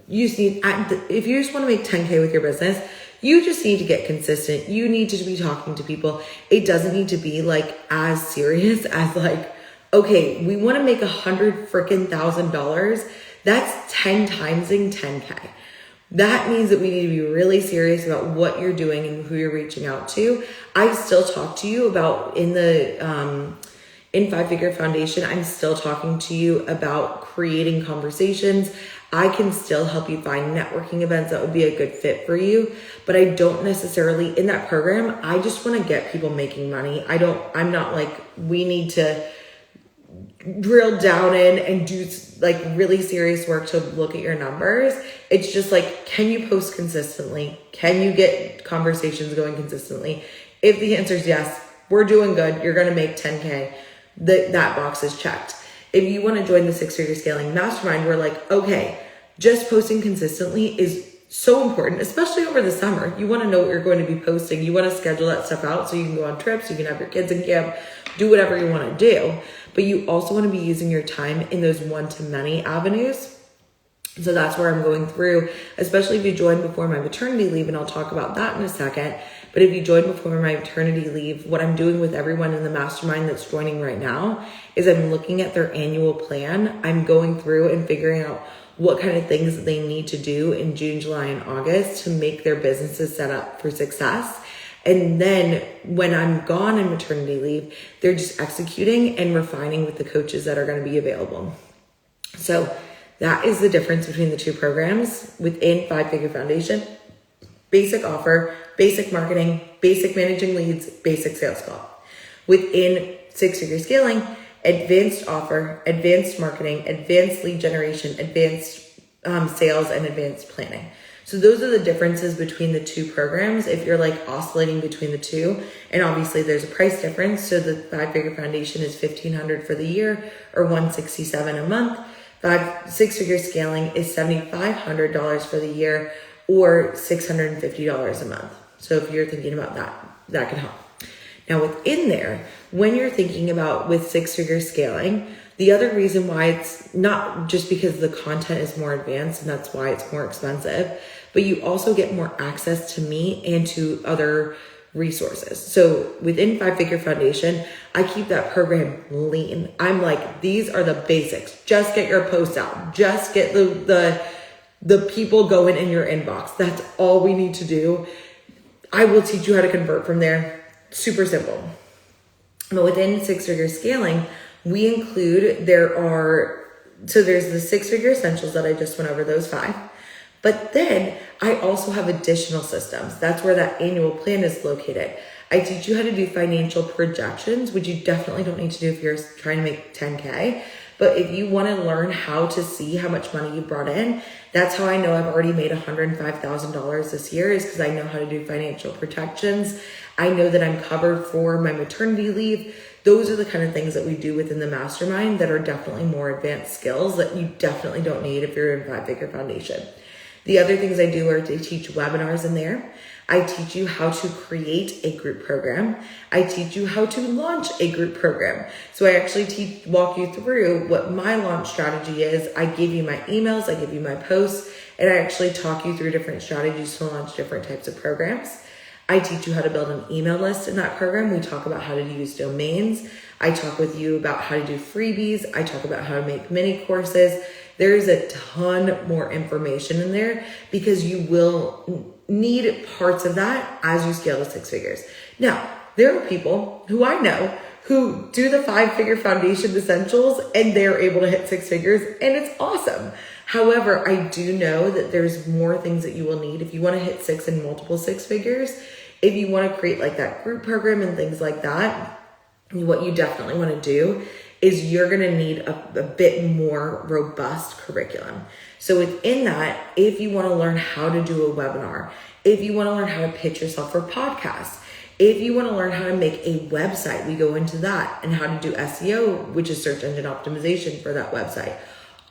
you just need, if you just want to make 10K with your business, you just need to get consistent. You need to be talking to people. It doesn't need to be as serious as okay, we want to make $100,000. That's 10 times in 10K. That means that we need to be really serious about what you're doing and who you're reaching out to. I still talk to you about in 5-Figure Foundation, I'm still talking to you about creating conversations. I can still help you find networking events that would be a good fit for you, but I don't necessarily in that program. I just want to get people making money. I'm not we need to drill down in and do really serious work to look at your numbers. It's just can you post consistently? Can you get conversations going consistently? If the answer is yes, we're doing good. You're going to make 10K. That box is checked. If you want to join the 6-Figure Scaling Mastermind, we're okay, just posting consistently is so important, especially over the summer. You want to know what you're going to be posting. You want to schedule that stuff out so you can go on trips, you can have your kids in camp, do whatever you want to do. But you also want to be using your time in those one-to-many avenues. So that's where I'm going through, especially if you join before my maternity leave, and I'll talk about that in a second. But if you join before my maternity leave, what I'm doing with everyone in the mastermind that's joining right now is I'm looking at their annual plan. I'm going through and figuring out what kind of things they need to do in June, July, and August to make their businesses set up for success. And then when I'm gone in maternity leave, they're just executing and refining with the coaches that are going to be available. So that is the difference between the two programs within 5-Figure Foundation. Basic offer, basic marketing, basic managing leads, basic sales call. Within 6-Figure Scaling, advanced offer, advanced marketing, advanced lead generation, advanced sales, and advanced planning. So those are the differences between the two programs if you're oscillating between the two. And obviously there's a price difference. So the 5-Figure Foundation is $1,500 for the year or $167 a month. 6-Figure Scaling is $7,500 for the year or $650 a month. So if you're thinking about that can help. Now within there, when you're thinking about with 6-Figure Scaling, the other reason why it's not just because the content is more advanced and that's why it's more expensive, but you also get more access to me and to other resources. So within 5-Figure Foundation, I keep that program lean. I'm like, these are the basics. Just get your posts out. Just get the people going in your inbox. That's all we need to do. I will teach you how to convert from there. Super simple. But within Six-Figure Scaling, we include, there's the Six-Figure Essentials that I just went over, those 5. But then I also have additional systems. That's where that annual plan is located. I teach you how to do financial projections, which you definitely don't need to do if you're trying to make 10K. But if you want to learn how to see how much money you brought in, that's how I know I've already made $105,000 this year, is because I know how to do financial projections. I know that I'm covered for my maternity leave. Those are the kind of things that we do within the mastermind that are definitely more advanced skills that you definitely don't need if you're in 5-figure foundation. The other things I do are to teach webinars in there. I teach you how to create a group program. I teach you how to launch a group program. So I actually walk you through what my launch strategy is. I give you my emails, I give you my posts, and I actually talk you through different strategies to launch different types of programs. I teach you how to build an email list in that program. We talk about how to use domains. I talk with you about how to do freebies. I talk about how to make mini courses. There's a ton more information in there because you will need parts of that as you scale to 6 figures. Now, there are people who I know who do the 5-figure foundation essentials and they're able to hit 6 figures, and it's awesome. However, I do know that there's more things that you will need if you want to hit 6 and multiple 6 figures. If you want to create like that group program and things like that, what you definitely want to do is you're going to need a bit more robust curriculum. So within that, if you want to learn how to do a webinar, if you want to learn how to pitch yourself for podcasts, if you want to learn how to make a website, we go into that, and how to do SEO, which is search engine optimization for that website.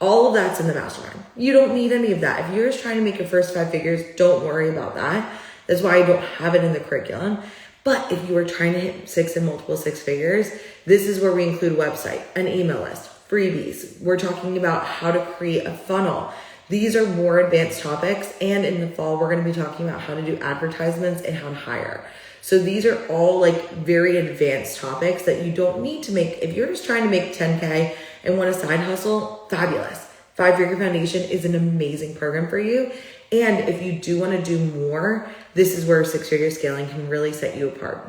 All of that's in the mastermind. You don't need any of that. If you're just trying to make your first 5 figures, don't worry about that. That's why I don't have it in the curriculum. But if you are trying to hit 6 and multiple 6 figures, this is where we include a website, an email list, freebies. We're talking about how to create a funnel. These are more advanced topics. And in the fall, we're going to be talking about how to do advertisements and how to hire. So these are all like very advanced topics that you don't need to make. If you're just trying to make 10K and want a side hustle, fabulous. 5-figure foundation is an amazing program for you. And if you do want to do more, this is where 6-figure scaling can really set you apart.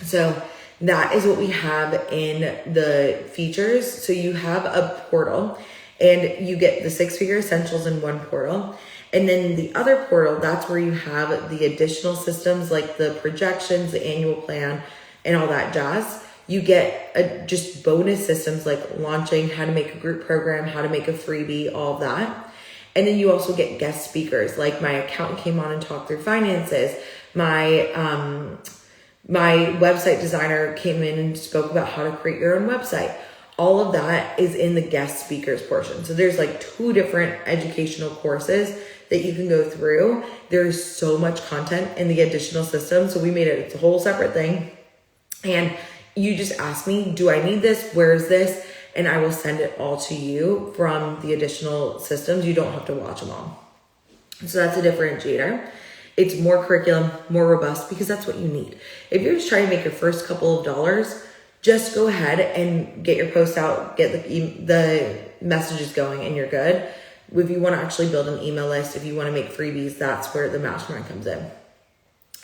So that is what we have in the features. So you have a portal and you get the 6-figure essentials in one portal. And then the other portal, that's where you have the additional systems like the projections, the annual plan, and all that jazz. You get just bonus systems like launching, how to make a group program, how to make a freebie, all of that. And then you also get guest speakers, like my accountant came on and talked through finances. My website designer came in and spoke about how to create your own website. All of that is in the guest speakers portion. So there's like 2 different educational courses that you can go through. There's so much content in the additional system. So we made it a whole separate thing. And you just ask me, do I need this? Where is this? And I will send it all to you from the additional systems. You don't have to watch them all. So that's a differentiator. It's more curriculum, more robust, because that's what you need. If you're just trying to make your first couple of dollars, just go ahead and get your posts out, get the messages going, and you're good. If you want to actually build an email list, if you want to make freebies, that's where the mastermind comes in.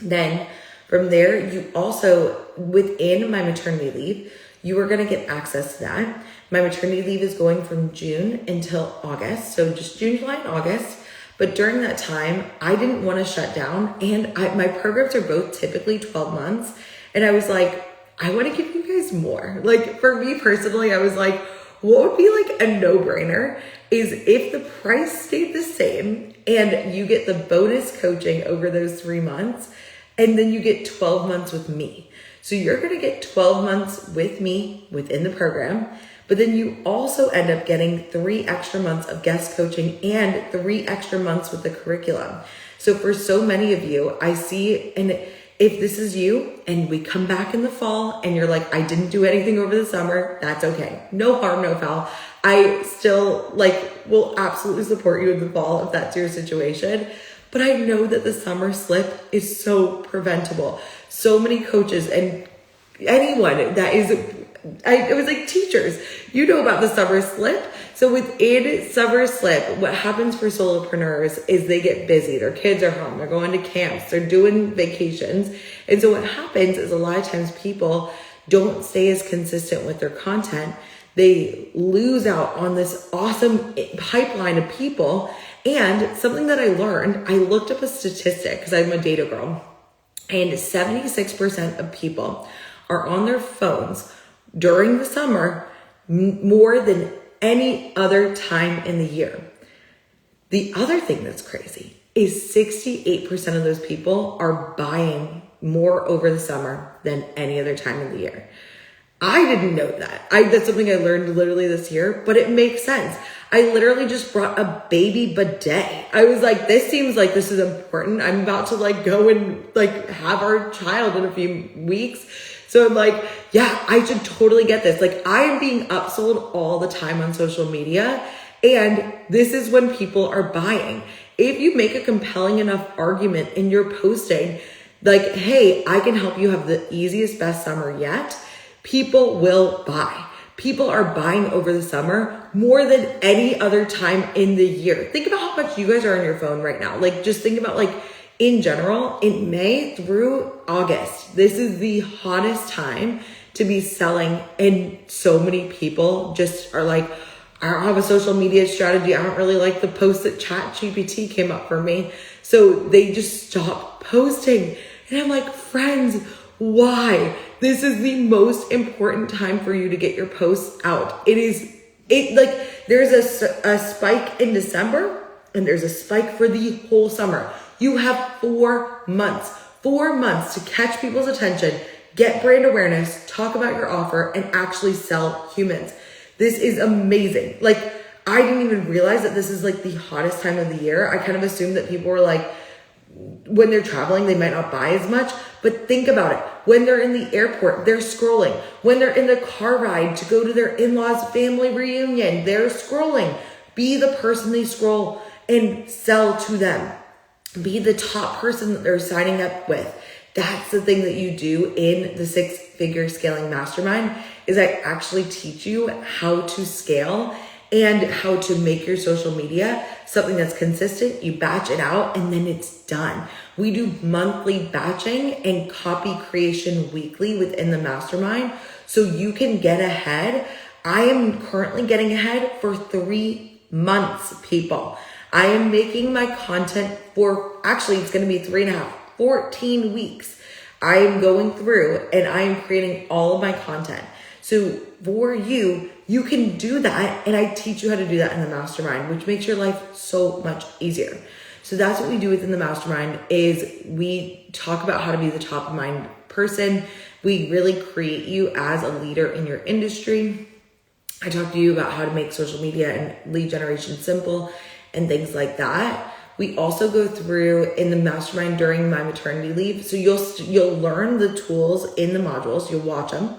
Then from there, you also, within my maternity leave, you are going to get access to that. My maternity leave is going from June until August. So just June, July, and August. But during that time, I didn't want to shut down. And my programs are both typically 12 months. And I was like, I want to give you guys more. Like for me personally, I was like, what would be like a no-brainer is if the price stayed the same and you get the bonus coaching over those 3 months, and then you get 12 months with me. So you're going to get 12 months with me within the program, but then you also end up getting 3 extra months of guest coaching and 3 extra months with the curriculum. So for so many of you, I see, and if this is you and we come back in the fall and you're like, I didn't do anything over the summer, that's okay. No harm, no foul. I still will absolutely support you in the fall if that's your situation. But I know that the summer slip is so preventable. So many coaches and anyone that is, it was like teachers, you know about the summer slip. So within summer slip, what happens for solopreneurs is they get busy. Their kids are home, they're going to camps, they're doing vacations. And so what happens is a lot of times people don't stay as consistent with their content. They lose out on this awesome pipeline of people. And something that I learned, I looked up a statistic because I'm a data girl, and 76% of people are on their phones during the summer more than any other time in the year. The other thing that's crazy is 68% of those people are buying more over the summer than any other time of the year. I didn't know that. That's something I learned literally this year, but it makes sense. I literally just brought a baby bidet. I was like, this seems like this is important. I'm about to like go and like have our child in a few weeks. So I'm like, yeah, I should totally get this. Like I am being upsold all the time on social media. And this is when people are buying. If you make a compelling enough argument in your posting, like, hey, I can help you have the easiest, best summer yet, people will buy. People are buying over the summer more than any other time in the year. Think about how much you guys are on your phone right now. Like just think about like in general, in May through August, this is the hottest time to be selling. And so many people just are like, I don't have a social media strategy. I don't really like the post that ChatGPT came up for me. So they just stop posting. And I'm like, friends, why? This is the most important time for you to get your posts out. There's a spike in December and there's a spike for the whole summer. You have 4 months to catch people's attention, get brand awareness, talk about your offer, and actually sell humans. This is amazing. Like, I didn't even realize that this is like the hottest time of the year. I kind of assumed that people were like, when they're traveling, they might not buy as much, but think about it. When they're in the airport, they're scrolling. When they're in the car ride to go to their in-laws family reunion, they're scrolling. Be the person they scroll and sell to them. Be the top person that they're signing up with. That's the thing that you do in the Six-Figure Scaling Mastermind is I actually teach you how to scale and how to make your social media something that's consistent. You batch it out and then it's done. We do monthly batching and copy creation weekly within the mastermind so you can get ahead. I am currently getting ahead for 3 months, people. I am making my content it's going to be 3.5, 14 weeks. I am going through and I am creating all of my content. So for you can do that. And I teach you how to do that in the mastermind, which makes your life so much easier. So that's what we do within the mastermind is we talk about how to be the top of mind person. We really create you as a leader in your industry. I talk to you about how to make social media and lead generation simple and things like that. We also go through in the mastermind during my maternity leave. So you'll learn the tools in the modules, you'll watch them,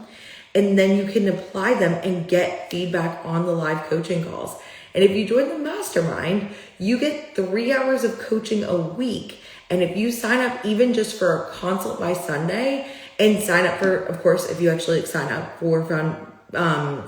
and then you can apply them and get feedback on the live coaching calls. And if you join the mastermind, you get 3 hours of coaching a week. And if you sign up even just for a consult by Sunday and sign up for, of course, if you actually sign up for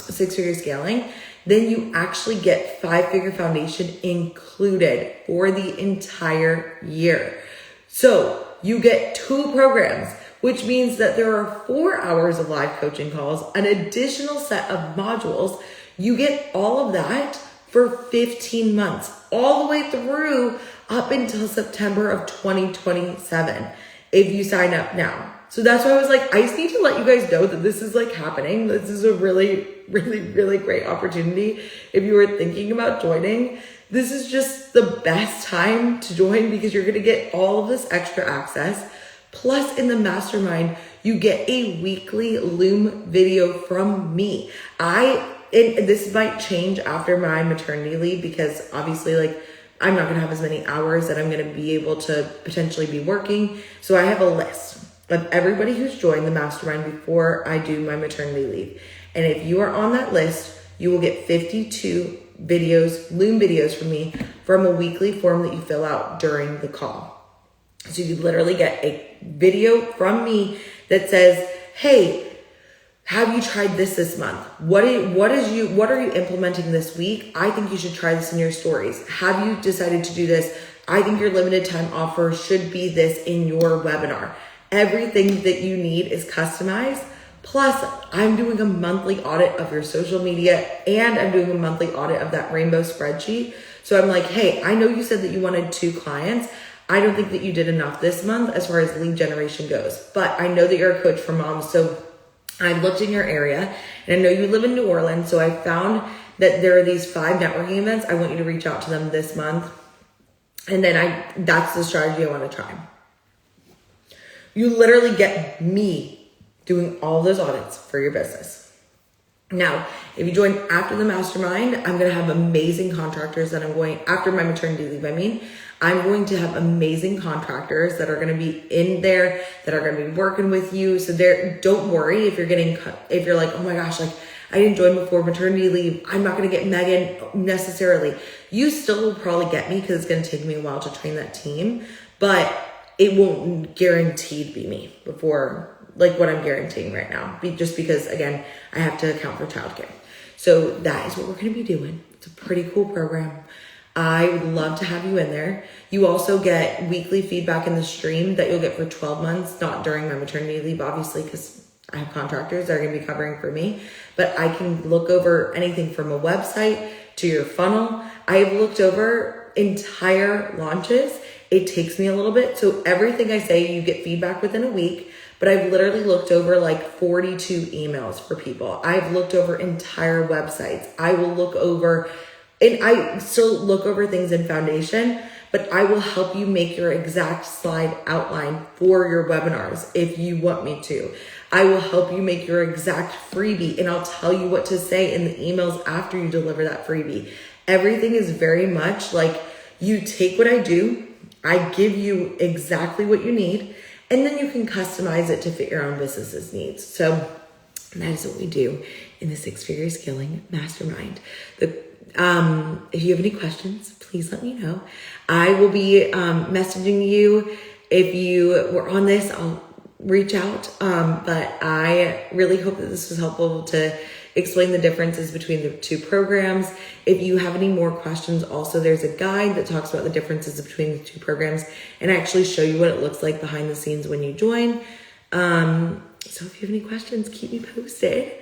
Six-Figure Scaling, then you actually get 5-Figure Foundation included for the entire year. So you get 2 programs, which means that there are 4 hours of live coaching calls, an additional set of modules. You get all of that for 15 months, all the way through up until September of 2027, if you sign up now. So that's why I was like, I just need to let you guys know that this is like happening. This is a really, really, really great opportunity. If you were thinking about joining, this is just the best time to join because you're going to get all of this extra access. Plus in the mastermind, you get a weekly Loom video from me. And this might change after my maternity leave because obviously like I'm not going to have as many hours that I'm going to be able to potentially be working. So I have a list of everybody who's joined the mastermind before I do my maternity leave. And if you are on that list, you will get 52 videos, Loom videos from me from a weekly form that you fill out during the call. So you literally get a video from me that says, hey, have you tried this month? What are you implementing this week? I think you should try this in your stories. Have you decided to do this? I think your limited time offer should be this in your webinar. Everything that you need is customized. Plus, I'm doing a monthly audit of your social media and I'm doing a monthly audit of that rainbow spreadsheet. So I'm like, hey, I know you said that you wanted 2 clients. I don't think that you did enough this month as far as lead generation goes, but I know that you're a coach for moms. So I've looked in your area and I know you live in New Orleans. So I found that there are these 5 networking events. I want you to reach out to them this month. And then that's the strategy I want to try. You literally get me doing all those audits for your business. Now, if you join after the mastermind, I'm going to have amazing contractors that after my maternity leave, I'm going to have amazing contractors that are going to be in there, that are going to be working with you. So don't worry if you're like, oh my gosh, like I didn't join before maternity leave, I'm not going to get Megan necessarily. You still will probably get me because it's going to take me a while to train that team, but it won't guaranteed be me before like what I'm guaranteeing right now, just because again, I have to account for childcare. So that is what we're going to be doing. It's a pretty cool program. I would love to have you in there. You also get weekly feedback in the stream that you'll get for 12 months, not during my maternity leave, obviously, because I have contractors that are going to be covering for me, but I can look over anything from a website to your funnel. I've looked over entire launches. It takes me a little bit. So everything I say, you get feedback within a week, but I've literally looked over like 42 emails for people. I've looked over entire websites. I will look over, and I still look over things in Foundation, but I will help you make your exact slide outline for your webinars if you want me to. I will help you make your exact freebie, and I'll tell you what to say in the emails after you deliver that freebie. Everything is very much like you take what I do, I give you exactly what you need, and then you can customize it to fit your own business's needs. So that is what we do in the Six-Figure Scaling Mastermind. If you have any questions, please let me know. I will be messaging you. If you were on this, I'll reach out. But I really hope that this was helpful to explain the differences between the 2 programs. If you have any more questions, also there's a guide that talks about the differences between the 2 programs and I actually show you what it looks like behind the scenes when you join. So if you have any questions, keep me posted.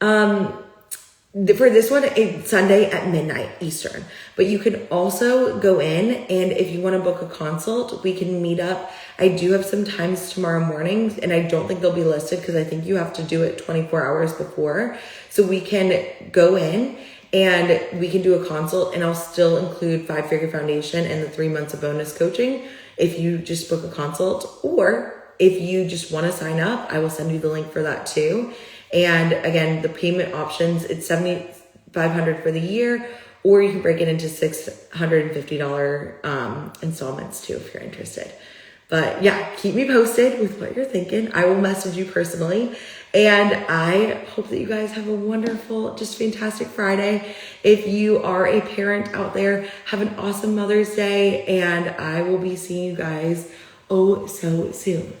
For this one, it's Sunday at midnight Eastern, but you can also go in, and if you want to book a consult, we can meet up. I do have some times tomorrow morning, and I don't think they'll be listed because I think you have to do it 24 hours before. So we can go in and we can do a consult, and I'll still include 5-Figure Foundation and the 3 months of bonus coaching if you just book a consult, or if you just want to sign up, I will send you the link for that too. And again, the payment options, it's $7,500 for the year, or you can break it into $650 installments too if you're interested. But yeah, keep me posted with what you're thinking. I will message you personally. And I hope that you guys have a wonderful, just fantastic Friday. If you are a parent out there, have an awesome Mother's Day. And I will be seeing you guys oh so soon.